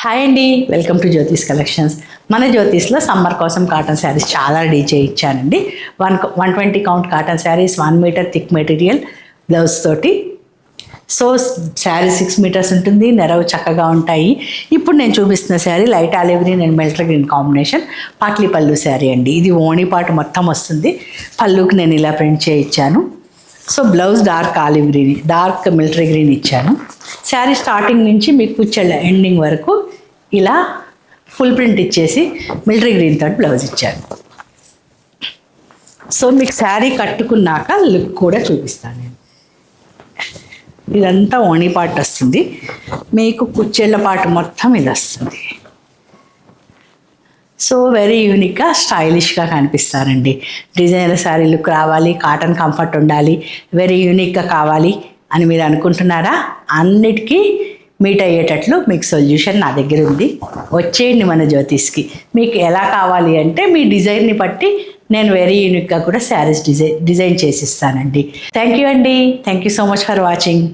Hi అండి, welcome to Jyothish collections. మన జ్యోతిష్లో సమ్మర్ కోసం కాటన్ శారీస్ చాలా రెడీ చేయించానండి. 120 count cotton saris, 1 metre thick material blouse తోటి. సో శారీ 6 మీటర్స్ ఉంటుంది, నెరవు చక్కగా ఉంటాయి. ఇప్పుడు నేను చూపిస్తున్న sari light olive green and military green combination పాట్లీ పళ్ళు శారీ అండి. ఇది ఓణి పాటు మొత్తం వస్తుంది. పళ్ళుకి నేను ఇలా ప్రింట్ చేయించాను. So blouse dark olive green, dark military green ఇచ్చాను. శారీ స్టార్టింగ్ నుంచి మీకు కుచ్చెళ్ళ ఎండింగ్ వరకు ఇలా ఫుల్ ప్రింట్ ఇచ్చేసి మిలిటరీ గ్రీన్ తోటి బ్లౌజ్ ఇచ్చాను. సో మీకు శారీ కట్టుకున్నాక లుక్ కూడా చూపిస్తాను నేను. ఇదంతా ఓణి పార్ట్ వస్తుంది, మీకు కుచ్చెళ్ళ పాటు మొత్తం ఇది వస్తుంది. సో వెరీ యూనిక్గా స్టైలిష్గా కనిపిస్తారండి. డిజైనర్ శారీ లుక్ రావాలి, కాటన్ కంఫర్ట్ ఉండాలి, వెరీ యూనిక్గా కావాలి అని మీరు అనుకుంటున్నారా? అన్నిటికీ మీట్ అయ్యేటట్లు మీకు సొల్యూషన్ నా దగ్గర ఉంది. వచ్చేయండి మన జ్యోతిష్కి. మీకు ఎలా కావాలి అంటే మీ డిజైన్ని బట్టి నేను వెరీ యూనిక్గా కూడా శారీస్ డిజైన్ చేసిస్తానండి. థ్యాంక్ యూ అండి. Thank you so much for watching.